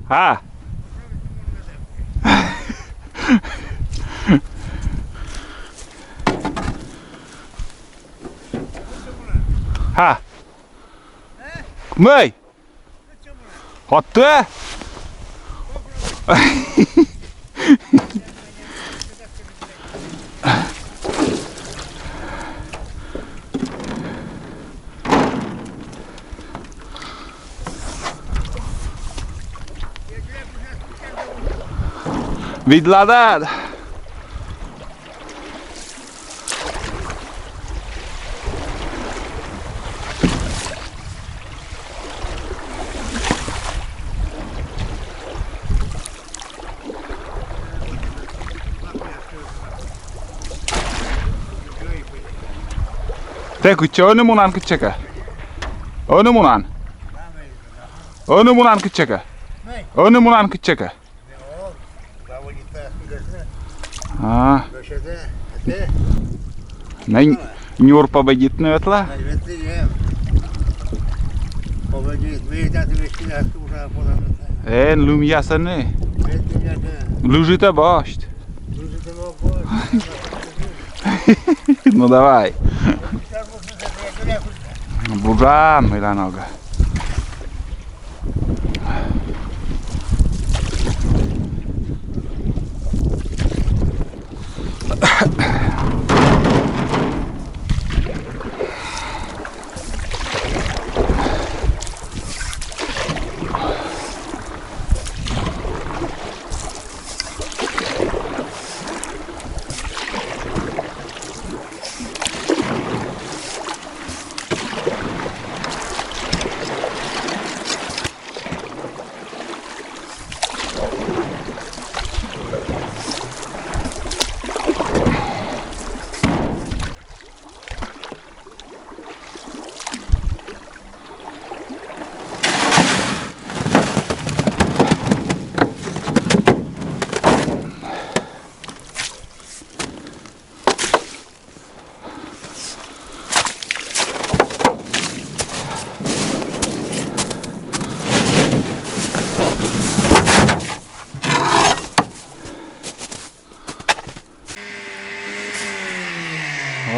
А! Ha. Mời. Hot te. Vidladad. Te kutça önü munan kutçaka. Önü munan. Önü munan kutçaka. Önü munan kutçaka. Ha. Ne Нюр победит, не ветла? Lum ясаны. Лужита башт. Ну давай. Буран, Миранога.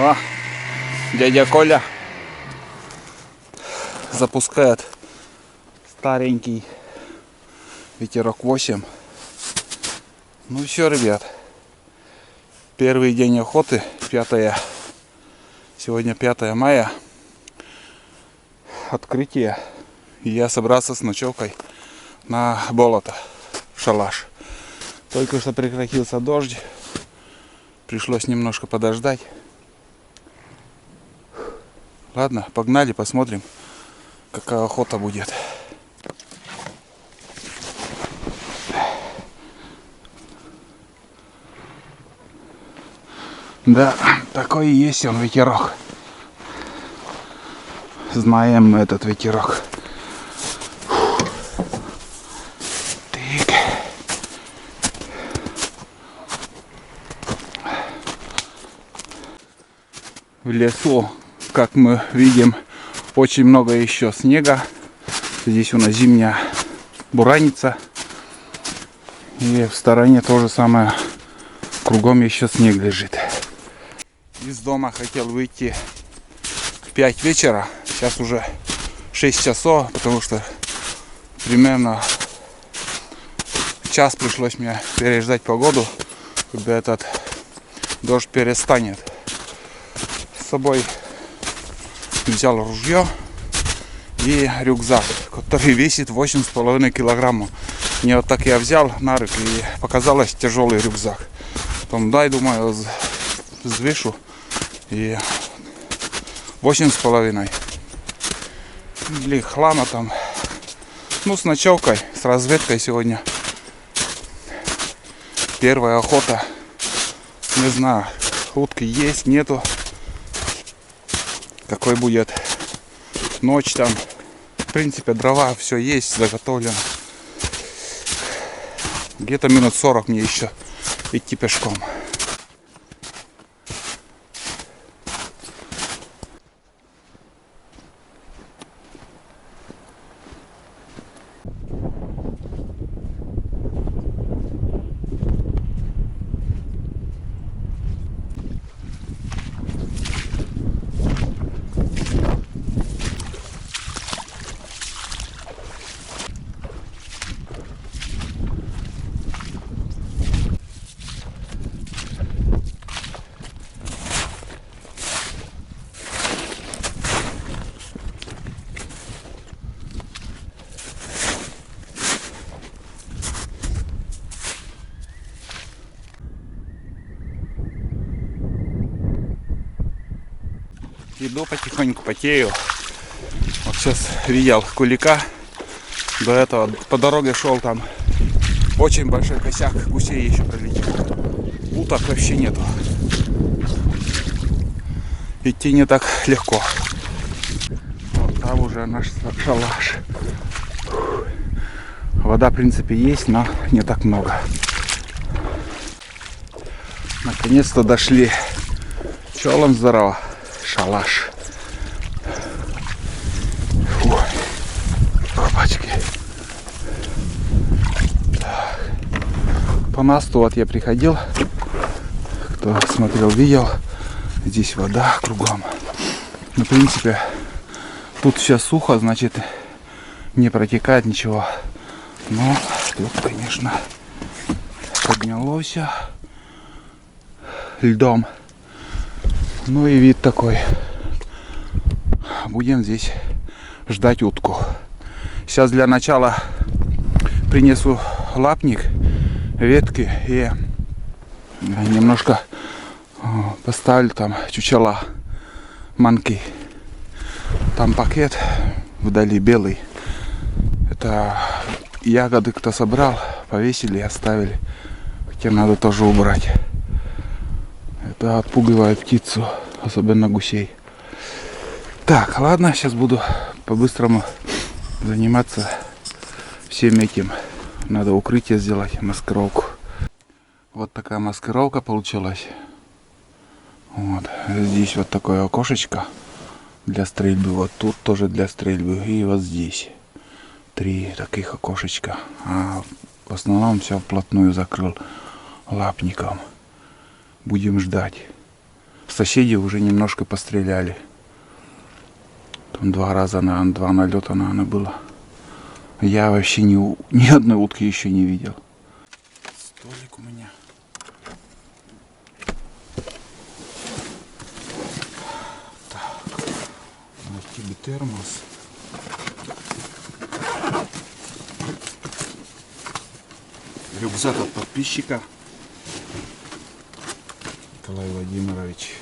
О, дядя Коля запускает старенький ветерок 8. Ну все, ребят, первый день охоты, сегодня 5 мая, открытие. И я собрался с ночевкой на болото, в шалаш. Только что прекратился дождь, пришлось немножко подождать. Ладно, погнали, посмотрим, какая охота будет. Да, такой и есть он ветерок. Знаем мы этот ветерок. Так. В лесу, как мы видим, очень много еще снега. Здесь у нас зимняя бураница. И в стороне то же самое. Кругом еще снег лежит. Из дома хотел выйти в 5 вечера. Сейчас уже 6 часов, потому что примерно час пришлось мне переждать погоду, когда этот дождь перестанет. С собой взял ружье и рюкзак, который весит 8,5 килограмма. Мне вот так я взял на руки, и показалось тяжелый рюкзак. Потом дай, думаю, взвешу, и 8,5. Блин, хлама там. Ну, с ночевкой, с разведкой сегодня. Первая охота. Не знаю, утки есть, нету. Какой будет ночь там. В принципе, дрова, все есть, заготовлено. Где-то минут 40 мне еще идти пешком. Иду потихоньку, потею. Вот сейчас видел кулика. До этого по дороге шел, там очень большой косяк гусей еще пролетел. Уток вообще нету. Идти не так легко. Вот там уже наш шалаш. Вода в принципе есть, но не так много. Наконец-то дошли. Чолом здорово. Шалаш. Фу. Опачки. Так. По насту вот я приходил. Кто смотрел, видел. Здесь вода кругом. Ну, в принципе, тут сейчас сухо, значит, не протекает ничего. Но тут, конечно, поднялось льдом. Ну и вид такой. Будем здесь ждать утку. Сейчас для начала принесу лапник, ветки и немножко поставлю там чучела, манки. Там пакет вдали белый. Это ягоды кто собрал, повесили и оставили. Хотя надо тоже убрать. Это отпугивает птицу, особенно гусей. Так, ладно, сейчас буду по-быстрому заниматься всем этим. Надо укрытие сделать, маскировку. Вот такая маскировка получилась. Вот. Здесь вот такое окошечко для стрельбы. Вот тут тоже для стрельбы. И вот здесь 3 таких окошечка. А в основном все вплотную закрыл лапником. Будем ждать. Соседи уже немножко постреляли. Там 2 раза, наверное, 2 налета, наверное, было. Я вообще ни одной утки еще не видел. Столик у меня. Так. Найти бы термос. Рюкзак от подписчика. Николай Владимирович.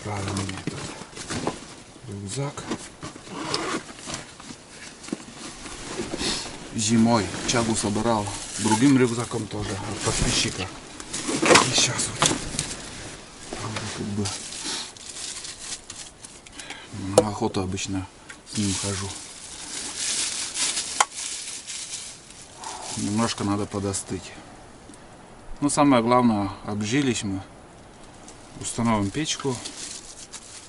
Правильно этот рюкзак. Зимой чагу собирал другим рюкзаком тоже от подписчика. И сейчас вот как бы на охоту обычно с ним хожу. Немножко надо подостыть. Но самое главное, обжились мы. Установим печку.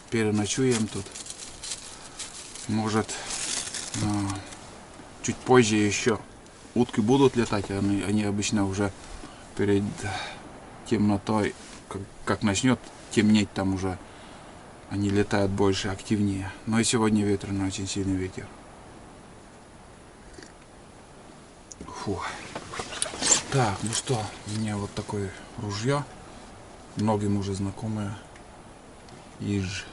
Переночуем тут. Может, чуть позже еще утки будут летать. Они обычно уже перед темнотой, как начнет темнеть, там уже они летают больше, активнее. Но и сегодня ветреный, очень сильный ветер. Фу. Так, ну что, у меня вот такое ружье, многим уже знакомое, ИЖ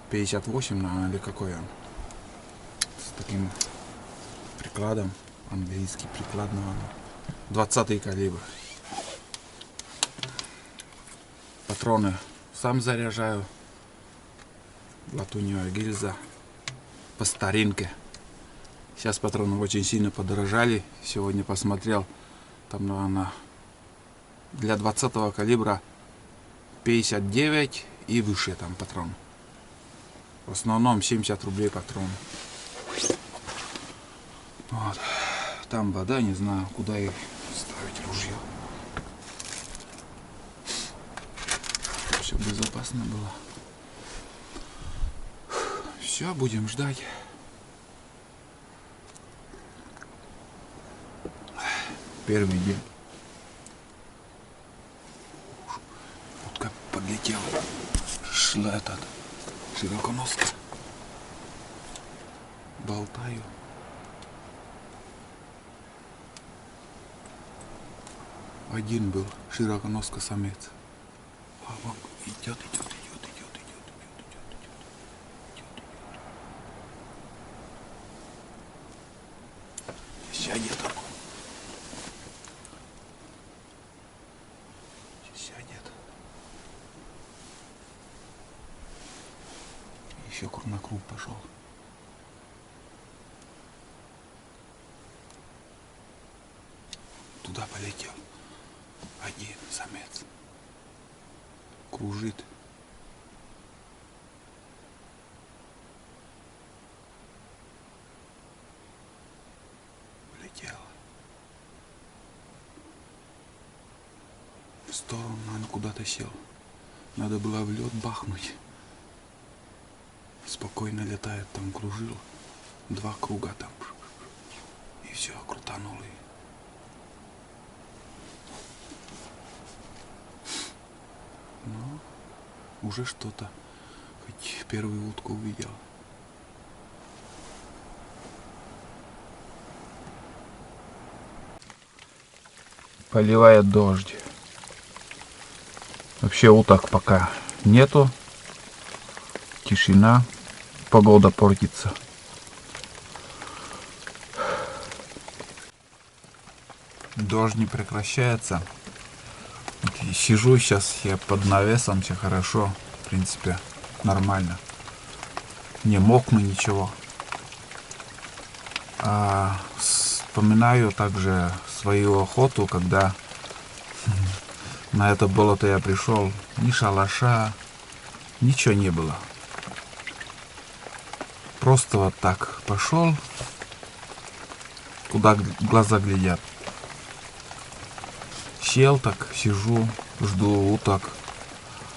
58, наверное, или какой он, с таким прикладом, английский приклад, наверное, 20-й калибр. Патроны сам заряжаю, латуневая гильза по старинке. Сейчас патроны очень сильно подорожали. Сегодня посмотрел, там, наверное, для 20-го калибра 59 и выше там патрон. В основном 70 рублей патрон. Вот. Там вода, не знаю, куда их ставить ружье. Все безопасно было. Все, будем ждать. Первый день. Утка подлетела. Шла этот широконоска. Болтаю. Один был широконоска самец. А вон идет. Сядет он. Сядет. еще на круг пошел. Туда полетел. Один самец. Кружит. Полетел. В сторону, наверное, куда-то сел. Надо было в лед бахнуть. Спокойно летает, там кружил. 2 круга там. И все, крутанули. Ну, уже что-то. Хоть первую утку увидел. Поливает дождь. Вообще уток пока нету. Тишина. Погода портится. Дождь не прекращается. Сижу сейчас я под навесом, все хорошо. В принципе, нормально. Не мокну, ничего. Вспоминаю также свою охоту, когда на это болото я пришел. Ни шалаша, ничего не было. Просто вот так пошел, куда глаза глядят. Сел так, сижу, жду уток.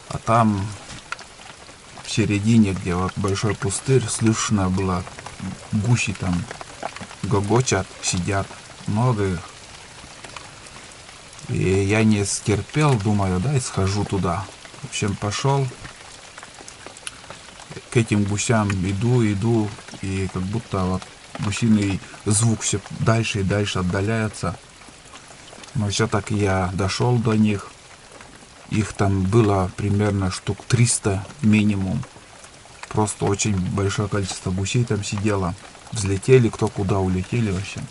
А там в середине, где вот большой пустырь, слышно было, гуси там гогочат, сидят, много их. И я не стерпел, думаю, да, и схожу туда. В общем, пошел. К этим гусям иду, и как будто вот гусиный звук все дальше и дальше отдаляется. Но все-таки я дошел до них. Их там было примерно штук 300 минимум. Просто очень большое количество гусей там сидело. Взлетели, кто куда улетели вообще.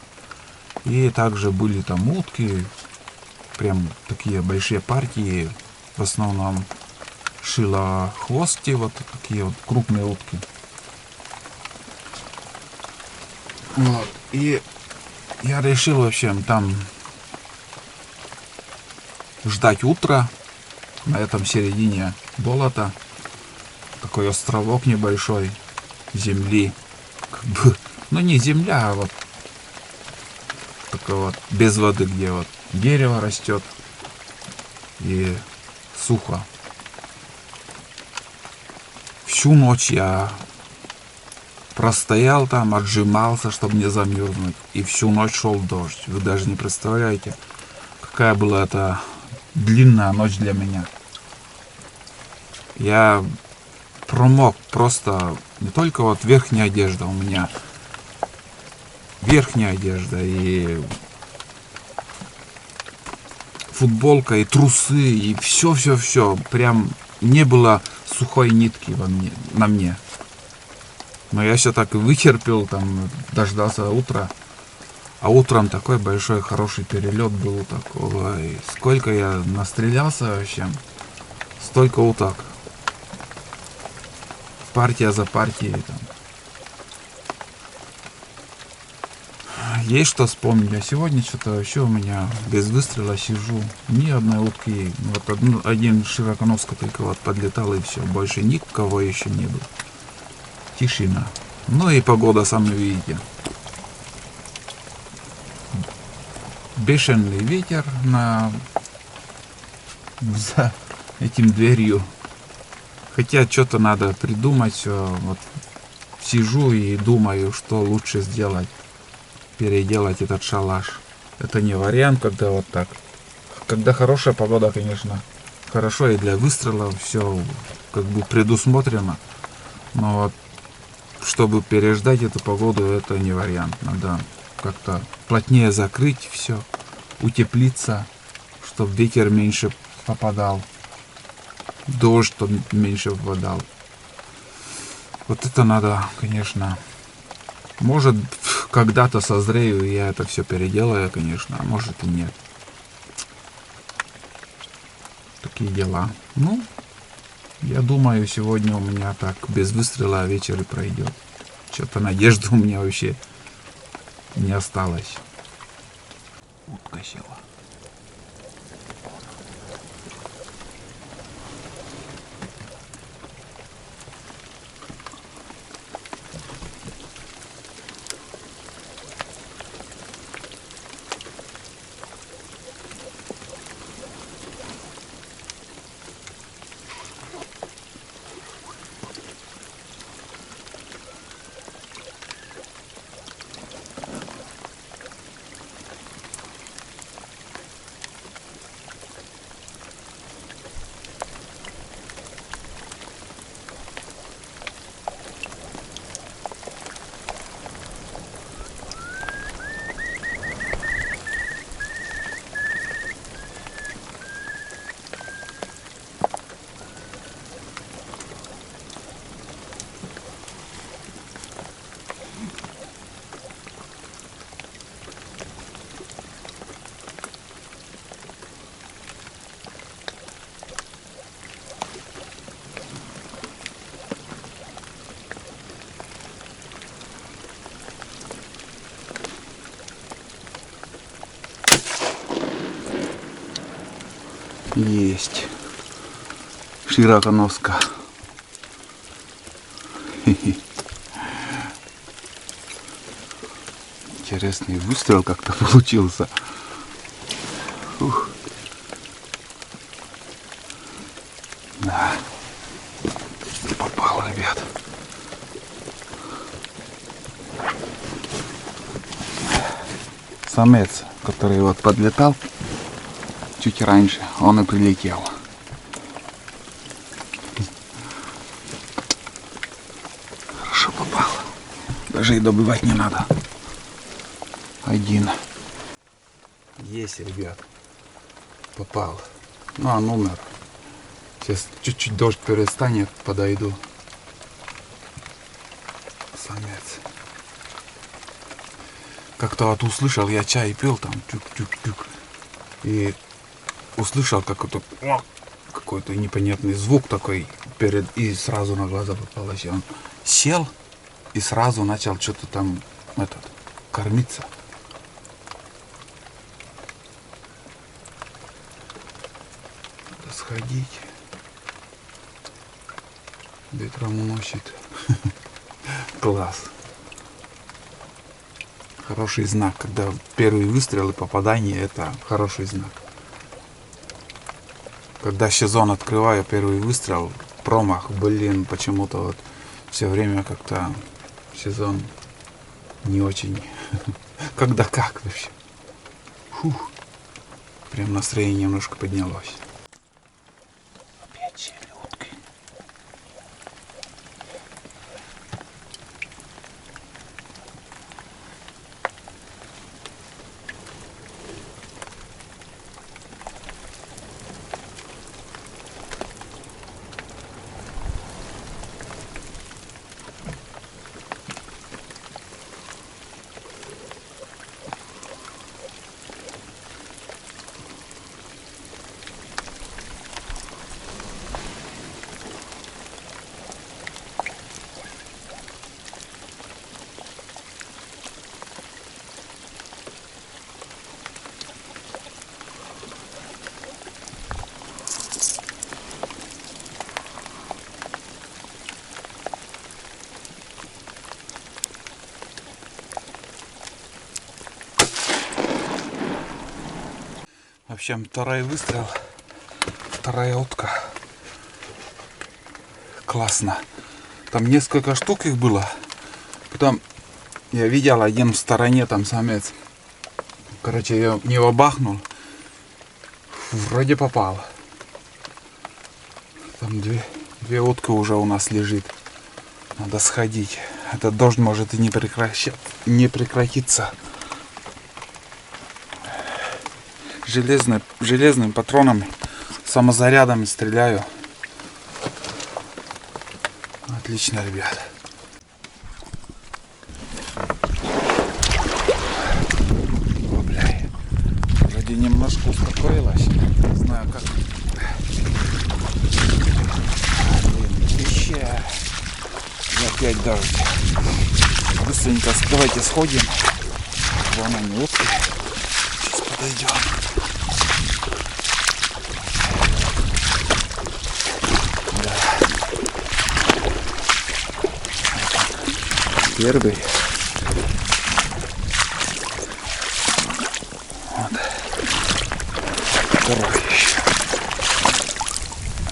И также были там утки. Прям такие большие партии. В основном шилохвости, вот такие вот крупные утки. Вот. И я решил, в общем, там ждать утра на этом середине болота. Такой островок небольшой земли. Как бы, ну не земля, а вот такой вот без воды, где вот дерево растет и сухо. Всю ночь я простоял там, отжимался, чтобы не замерзнуть. И всю ночь шел дождь. Вы даже не представляете, какая была это длинная ночь для меня. Я промок просто. Не только вот верхняя одежда у меня. Верхняя одежда и футболка, и трусы, и все. Прям не было сухой нитки на мне. Но я все так и вытерпел, там, дождался утра. А утром такой большой, хороший перелет был такого. И сколько я настрелялся вообще. Столько уток. Партия за партией. Там. Есть что вспомнить. А сегодня что-то вообще у меня без выстрела сижу. Ни одной утки. Вот один широконоска только вот подлетал, и все. Больше никого еще не было. Тишина. Ну и погода, сами видите. Бешеный ветер за этим дверью. Хотя что-то надо придумать. Все. Вот сижу и думаю, что лучше сделать. Переделать этот шалаш. Это не вариант, когда вот так. Когда хорошая погода, конечно, хорошо и для выстрелов все как бы предусмотрено. Но вот чтобы переждать эту погоду, это не вариант. Надо как-то плотнее закрыть все, утеплиться, чтобы ветер меньше попадал, дождь чтобы меньше попадал. Вот это надо, конечно. Может, когда-то созрею, и я это все переделаю, конечно, а может и нет. Такие дела. Ну, Я думаю, сегодня у меня так без выстрела вечер и пройдет. Что-то надежды у меня вообще не осталось. Утка села. Есть широконоска. Интересный выстрел как-то получился. Ух. Да. Попал, ребят. Самец, который вот подлетал чуть раньше, он и прилетел. Хорошо попал. Даже и добывать не надо. Один. Есть, ребят. Попал. Ну, он умер. Сейчас чуть-чуть дождь перестанет, подойду. Самец. Как-то вот услышал, я чай пил там, тюк-тюк-тюк. И услышал какой-то непонятный звук такой перед, и сразу на глаза попалось. Он сел и сразу начал что-то там кормиться. Надо сходить. Ветром уносит. Класс. Хороший знак, когда первый выстрел и попадание, это хороший знак. Когда сезон открываю, первый выстрел, промах, блин, почему-то вот все время как-то сезон не очень. Когда как вообще. Фух. Прям настроение немножко поднялось. Опять сели утки. В общем, второй выстрел, вторая утка. Классно. Там несколько штук их было. Потом я видел один в стороне, там самец. Короче, я в него бахнул. Вроде попал. Там две утки уже у нас лежит. Надо сходить. Этот дождь может и не прекратиться. Железным патроном, самозарядами стреляю. Отлично, ребят. О, бля. Вроде немножко успокоилась. Не знаю как. опять дождь. Быстренько давайте сходим. Вон они, утки. Сейчас подойдем. Да. Первый. Вот. Второй еще.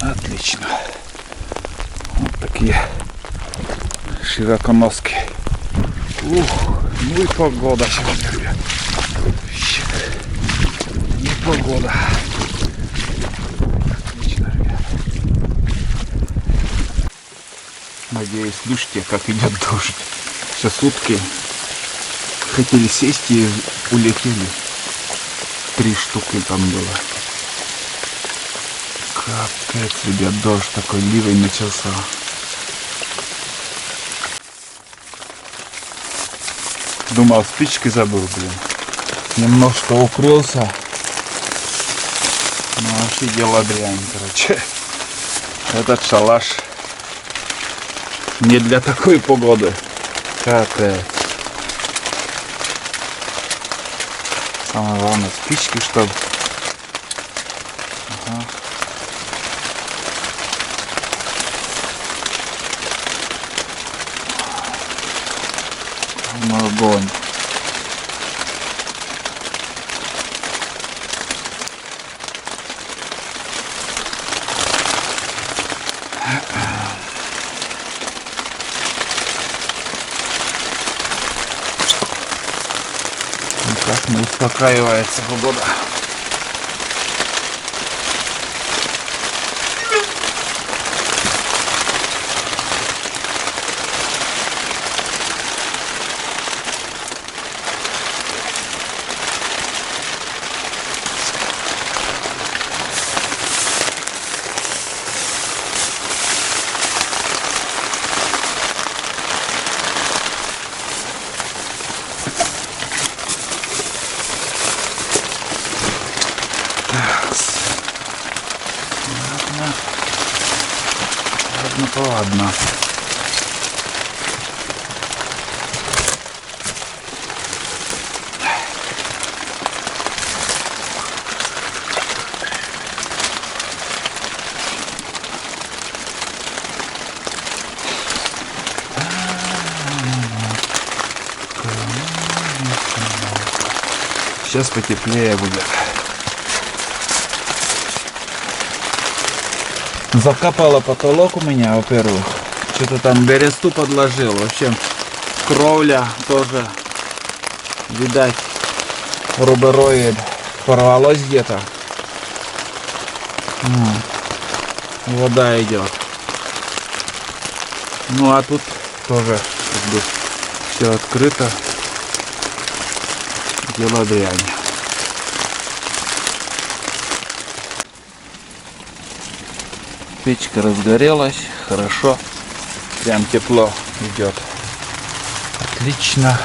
Отлично. Вот такие широконоски. Ух, ну и погода сегодня, ребят. И погода. Отлично, ребят. Надеюсь, слышите, как идет дождь. Сейчас утки хотели сесть и улетели. 3 штуки там было. Капец, ребят, дождь такой, ливень начался. Думал, спички забыл, блин. Немножко укрылся. Ну, вообще дело дрянь, короче. Этот шалаш не для такой погоды. Капец. Самое главное, спички, чтобы... Ага. Огонь. Никак не успокаивается погода. Ладно, ладно. Сейчас потеплее будет. Закапало потолок у меня, во-первых. Что-то там бересту подложил. В общем, кровля тоже, видать, рубероид порвалось где-то. Вода идет. Ну а тут тоже как бы все открыто. Дело дрянь. Печка разгорелась, хорошо, прям тепло идет. Отлично.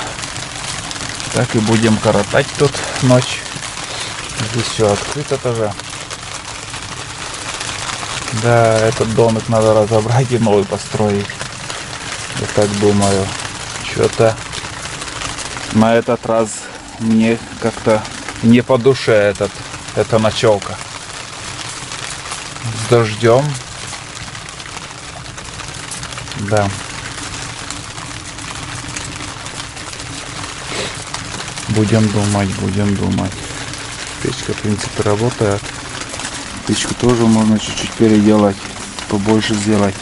Так и будем коротать тут ночь. Здесь все открыто тоже. Да, этот домик надо разобрать и новый построить. Я так думаю. Что-то на этот раз мне как-то не по душе эта ночевка. С дождем. Да. Будем думать. Печка, в принципе, работает. Печку тоже можно чуть-чуть переделать, побольше сделать.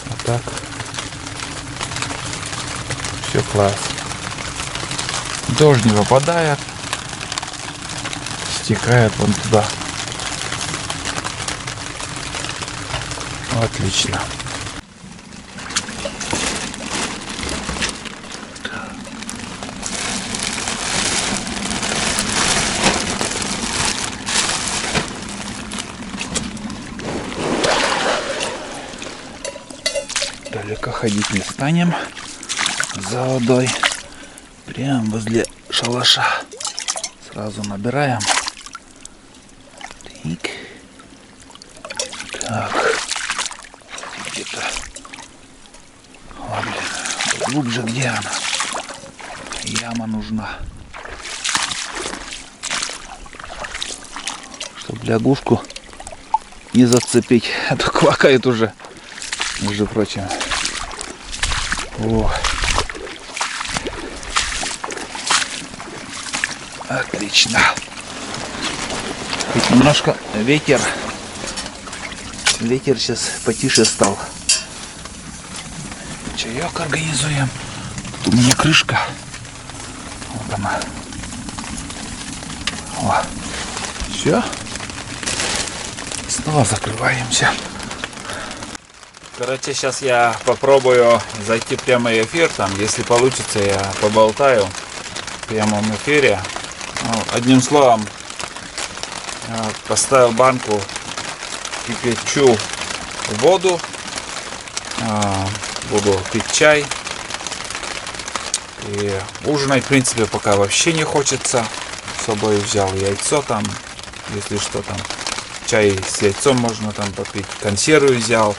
А так все класс. Дождь не выпадает, стекает вон туда. Отлично. Далеко ходить не станем за водой. Прям возле шалаша. Сразу набираем. Так. Так. Где-то глубже, где она? Яма нужна. Чтобы лягушку не зацепить. А то квакает уже, между прочим. О. Отлично. Хоть немножко ветер. Ветер сейчас потише стал. Чаек организуем. Тут у меня крышка. Вот она. О. Все. Снова закрываемся. Короче, сейчас я попробую зайти в прямой эфир. Там, если получится, я поболтаю в прямом эфире. Одним словом, поставил банку, кипячу воду, буду пить чай. И ужинать, в принципе, пока вообще не хочется. С собой взял яйцо там, если что там. Чай с яйцом можно там попить. Консервы взял,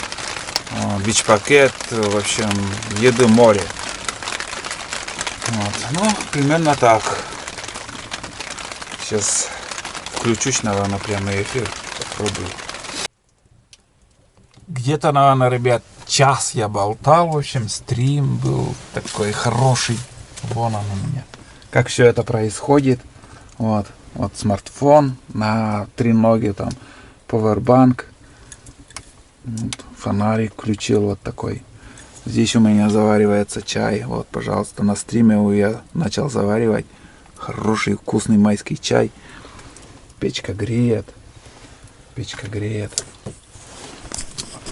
бич-пакет, в общем, еды море. Вот. Ну, примерно так. Сейчас включусь, наверное, прямой эфир. Попробую. Где-то, наверное, ребят, час я болтал. В общем, стрим был такой хороший. Вон он у меня. Как все это происходит. Вот. Вот смартфон на 3 ноги, там, powerbank. Вот, фонарик включил вот такой. Здесь у меня заваривается чай. Вот, пожалуйста, на стриме я начал заваривать. Хороший вкусный майский чай. Печка греет. Печка греет.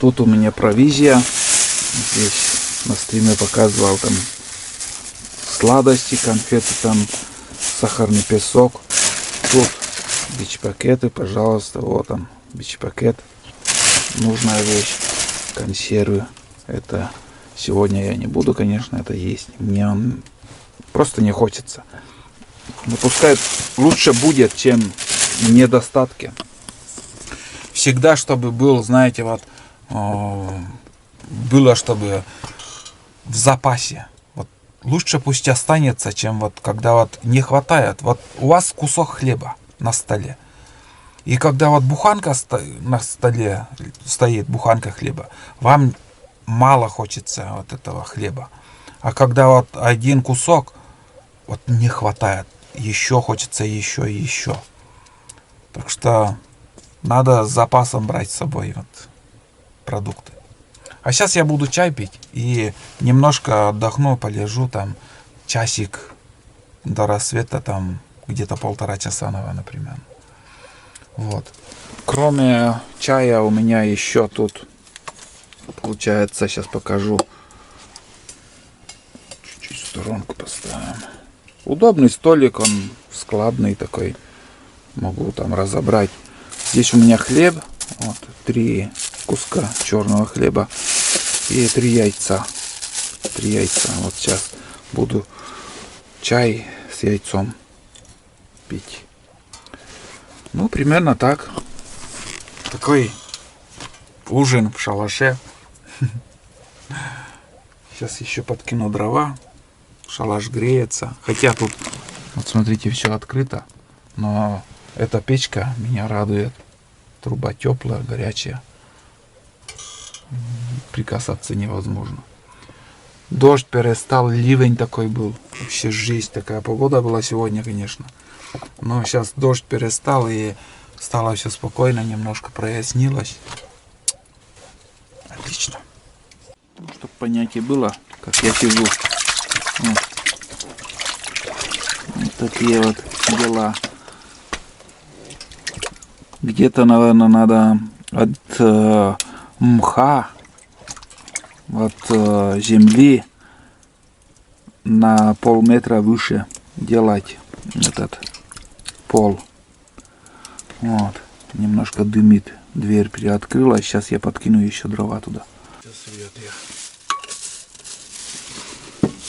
Тут у меня провизия. Здесь на стриме показывал там сладости, конфеты, там сахарный песок. Тут бич-пакеты, пожалуйста. Вот он, бич-пакет. Нужная вещь. Консервы. Это сегодня я не буду, конечно, это есть. Мне он просто не хочется. Но пускай лучше будет, чем недостатки. Всегда, чтобы был, знаете, вот было, чтобы в запасе. Вот лучше пусть останется, чем вот когда вот не хватает. Вот у вас кусок хлеба на столе. И когда вот буханка на столе стоит, буханка хлеба, вам мало хочется вот этого хлеба. А когда вот один кусок, вот не хватает. Еще хочется еще и еще. Так что надо с запасом брать с собой вот продукты. А сейчас я буду чай пить и немножко отдохну, полежу там часик до рассвета, там где-то 1,5 часа, например. Вот. Кроме чая у меня еще тут, получается, сейчас покажу. Чуть-чуть в сторонку поставим. Удобный столик, он складный такой. Могу там разобрать. Здесь у меня хлеб. Вот 3 куска черного хлеба и 3 яйца. 3 яйца. Вот сейчас буду чай с яйцом пить. Ну, примерно так. Такой ужин в шалаше. Сейчас еще подкину дрова. Шалаш греется. Хотя тут, вот смотрите, все открыто. Но эта печка меня радует. Труба теплая, горячая. Прикасаться невозможно. Дождь перестал, ливень такой был. Вообще жесть, такая погода была сегодня, конечно. Но сейчас дождь перестал и стало все спокойно, немножко прояснилось. Отлично. Чтобы понятие было, как я сижу. Вот такие вот дела. Где-то, наверное, надо от мха, от земли на полметра выше делать этот пол. Вот. Немножко дымит. Дверь приоткрыла. Сейчас я подкину еще дрова туда. Сейчас свет я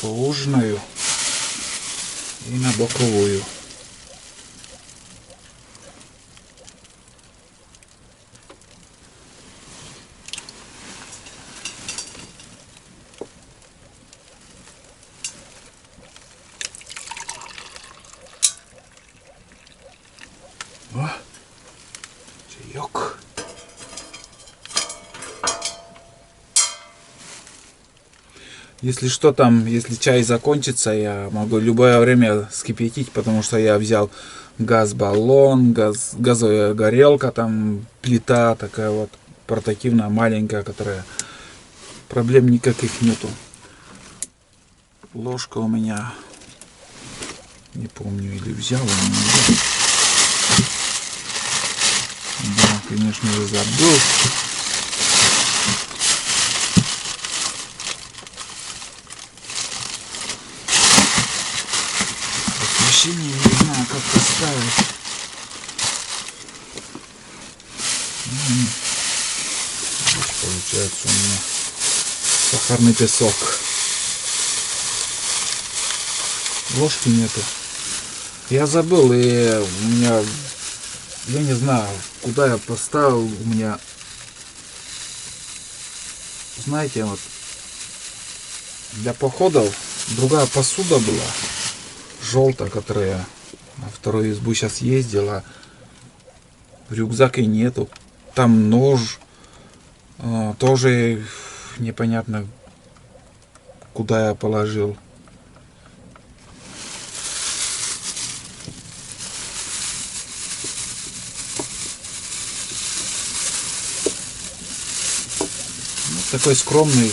поужинаю и на боковую. О, чаек. Если что там, если чай закончится, я могу любое время скипятить, потому что я взял газ-баллон, газовая горелка, там плита такая вот портативная, маленькая, которая проблем никаких нету. Ложка у меня, не помню, или взял, или не взял. Да, конечно же, забыл. Освещение не знаю, как поставить. Здесь получается у меня сахарный песок. Ложки нету. Я забыл, и у меня, я не знаю, куда я поставил, у меня, знаете, вот для походов другая посуда была, желтая, которая на вторую избу сейчас ездила, в рюкзаке нету, там нож, тоже непонятно, куда я положил. Такой скромный,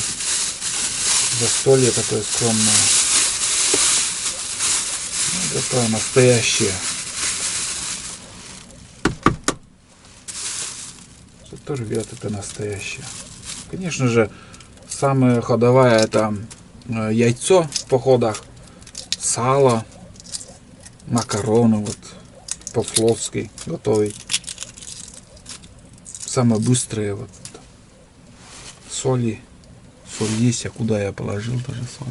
застолье такое скромное. Ну, такое настоящее. Что рвет, это настоящее. Конечно же, самая ходовая это яйцо в походах, сало, макароны, вот по-флотски готовить. Самое быстрое вот. Соль есть, а куда я положил даже соль?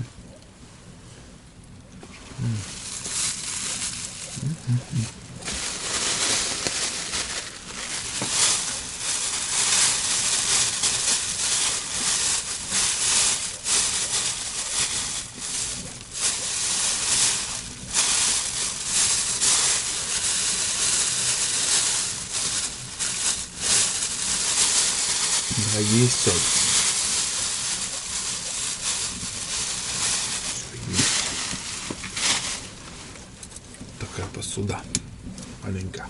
Да, есть соль. Такая посуда маленькая.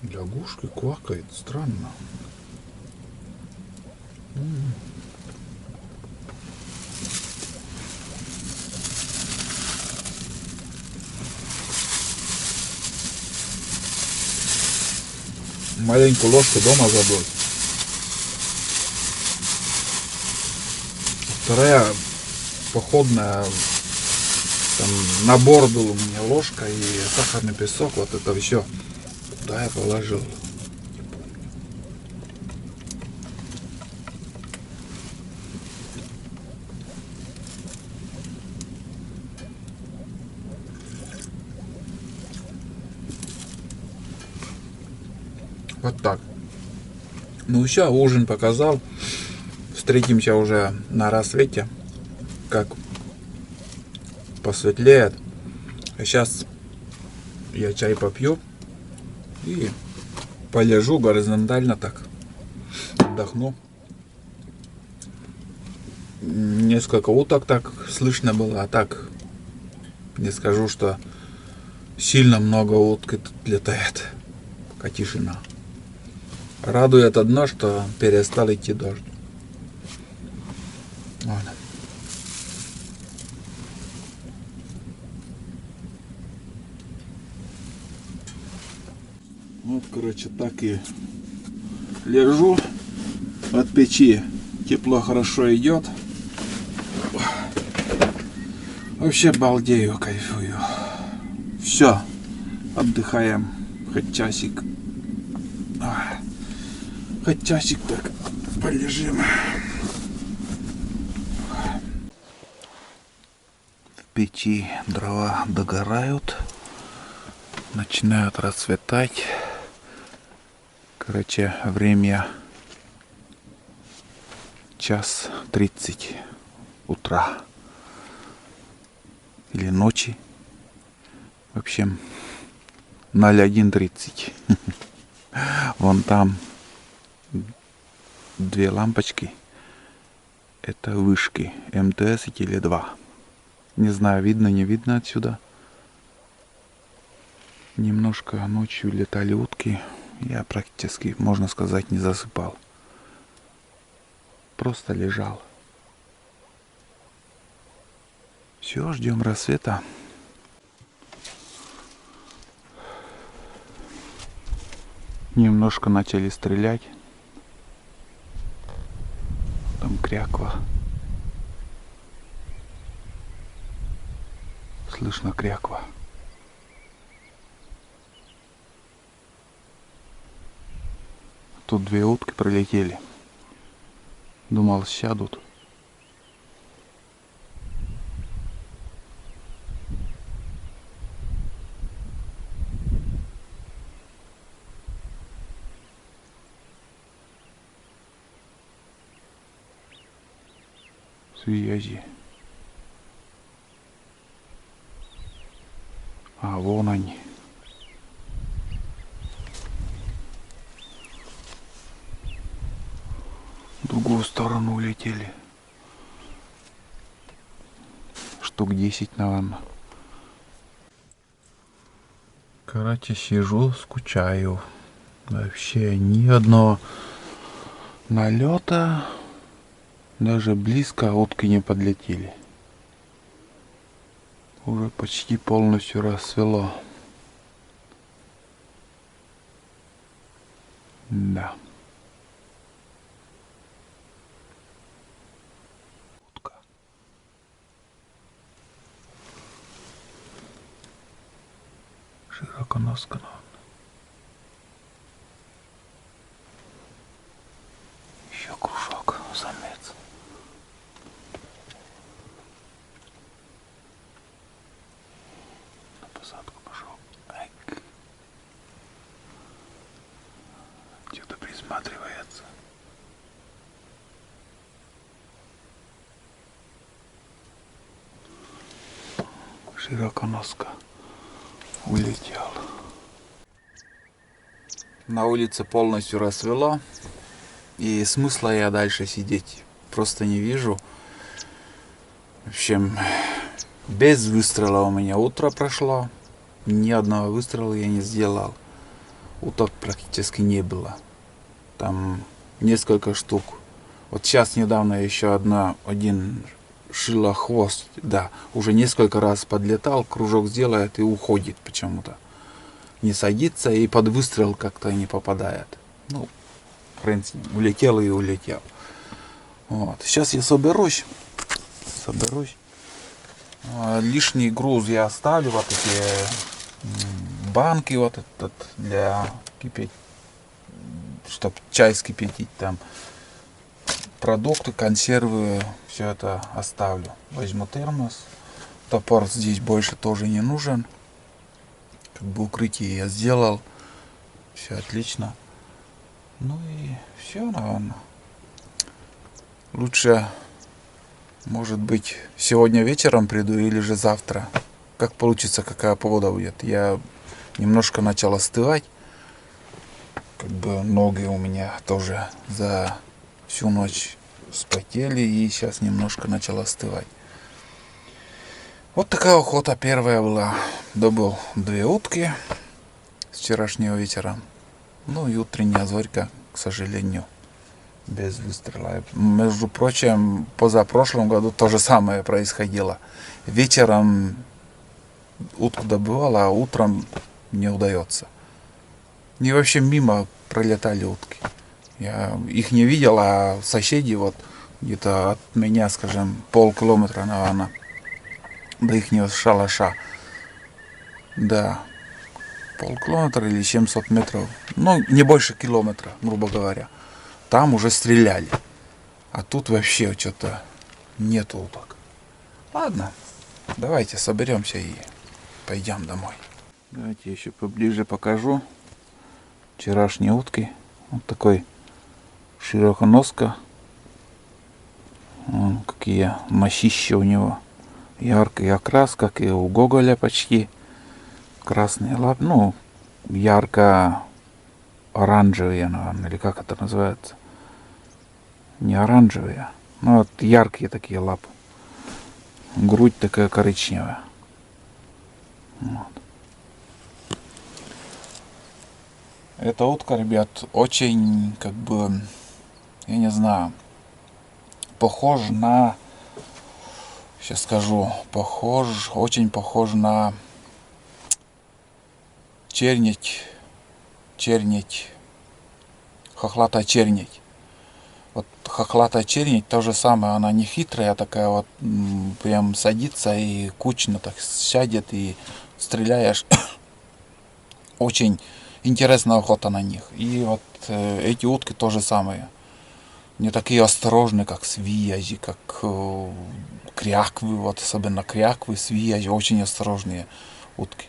Лягушки квакает, странно. Маленькую ложку дома забыл. Вторая походная, там набор был у меня, ложка и сахарный песок, вот это все. Куда я положил? Вот так. Ну все, ужин показал. Встретимся уже на рассвете, как посветлеет. А сейчас я чай попью и полежу горизонтально так, отдохну. Несколько уток так слышно было, а так не скажу, что сильно много уток тут летает. Пока тишина. Радует одно, что перестал идти дождь. Ладно. Вот, короче, так и лежу от печи. Тепло хорошо идет. Вообще балдею, кайфую. Все, отдыхаем. Хоть часик. Хоть часик так полежим. В печи дрова догорают. Начинают расцветать. Короче, время 1:30 утра или ночи. В общем, 01:30. Вон там 2 лампочки. Это вышки МТС и Теле2. Не знаю, видно, не видно отсюда. Немножко ночью летали утки. Я практически, можно сказать, не засыпал. Просто лежал. Все, ждем рассвета. Немножко начали стрелять. Там кряква. Слышно кряква. Тут 2 утки пролетели. Думал, сядут. Связи. А, вон они. В другую сторону улетели. Штук 10, наверное. Короче, сижу, скучаю. Вообще ни одного налета. Даже близко утки не подлетели. Уже почти полностью рассвело. Да. Утка. Широконоска, наверное. Еще кружок, самец. На посадку пошел. Эк. Что-то присматривается. Широконоска улетел. На улице полностью рассвело. И смысла я дальше сидеть просто не вижу. В общем, без выстрела у меня утро прошло. Ни одного выстрела я не сделал. Уток практически не было. Там несколько штук. Вот сейчас недавно еще один шилохвост, да, уже несколько раз подлетал, кружок сделает и уходит почему-то. Не садится и под выстрел как-то не попадает. Ну, в принципе, улетел и улетел. Вот. Сейчас я соберусь. Лишний груз я оставлю. Вот эти банки вот этот для кипятить, чтобы чай скипятить там. Продукты, консервы, все это оставлю. Возьму термос. Топор здесь больше тоже не нужен. Как бы укрытие я сделал. Все отлично. Ну и все, наверное. Лучше, может быть, сегодня вечером приду или же завтра. Как получится, какая погода будет. Я немножко начал остывать. Как бы ноги у меня тоже за всю ночь вспотели и сейчас немножко начал остывать. Вот такая охота первая была. Добыл 2 утки с вчерашнего вечера. Ну и утренняя зорька, к сожалению, без выстрела. Между прочим, позапрошлом году то же самое происходило. Вечером утку добывал, а утром не удается. И вообще мимо пролетали утки. Я их не видел, а соседи вот где-то от меня, скажем, полкилометра, наверное, до их шалаша. Да, полкилометра или 700 метров. Ну, не больше километра, грубо говоря. Там уже стреляли. А тут вообще что-то нету уток. Ладно, давайте соберемся и пойдем домой. Давайте еще поближе покажу вчерашние утки. Вот такой широконоска Вон какие мощища у него. Яркий окрас, как и у Гоголя почти. Красные лапы, ну, ярко-оранжевые, наверное, или как это называется. Не оранжевые, но вот яркие такие лапы. Грудь такая коричневая. Вот. Эта утка, ребят, очень, как бы, я не знаю, похож на, сейчас скажу, очень похож на чернить, хохлатая чернить. Вот хохлатая чернить то же самое, она не хитрая, такая вот, прям садится и кучно так сядет и стреляешь. Очень интересная охота на них. И вот эти утки то же самое. Не такие осторожные, как свиязи, как кряквы, вот особенно кряквы, свиязи, очень осторожные утки.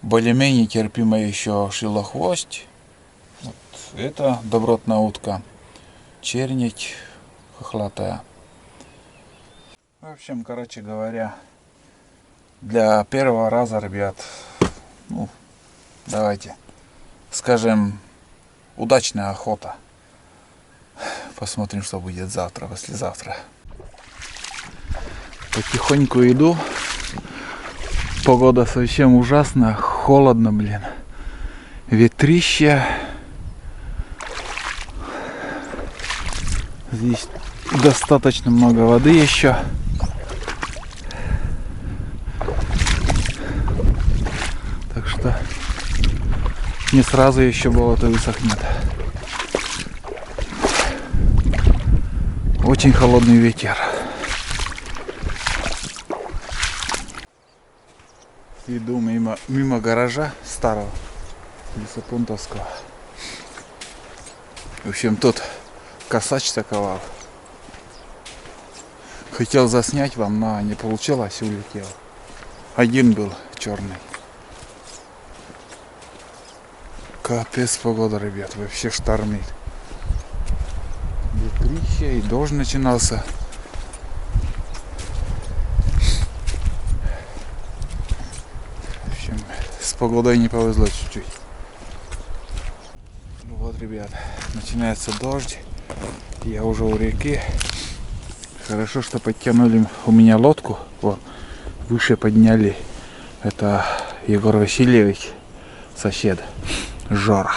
Более-менее терпимая еще шилохвость. Вот это добротная утка. Чернить хохлатая. В общем, короче говоря, для первого раза, ребят, ну, давайте скажем, удачная охота. Посмотрим, что будет завтра, послезавтра. Потихоньку иду. Погода совсем ужасная, холодно, блин. Ветрище. Здесь достаточно много воды еще. Так что не сразу еще болото высохнет. Очень холодный ветер. Иду мимо гаража старого лесопунктовского. В общем, тут косач таковал. Хотел заснять вам, но не получилось, улетел. Один был черный. Капец погода, ребят, вообще штормит. Ветрище, и дождь начинался. В общем, с погодой не повезло чуть-чуть. Ну вот, ребят, начинается дождь. Я уже у реки. Хорошо, что подтянули у меня лодку. Вот, выше подняли. Это Егор Васильевич, сосед, Жора.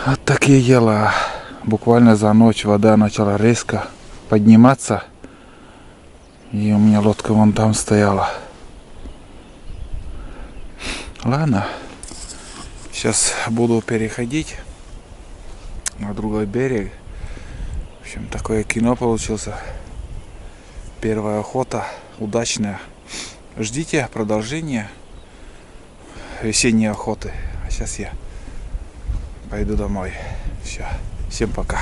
Вот такие дела. Буквально за ночь вода начала резко подниматься. И у меня лодка вон там стояла. Ладно. Сейчас буду переходить на другой берег. В общем, такое кино получился. Первая охота удачная. Ждите продолжения весенней охоты. А сейчас я пойду домой. Все. Всем пока.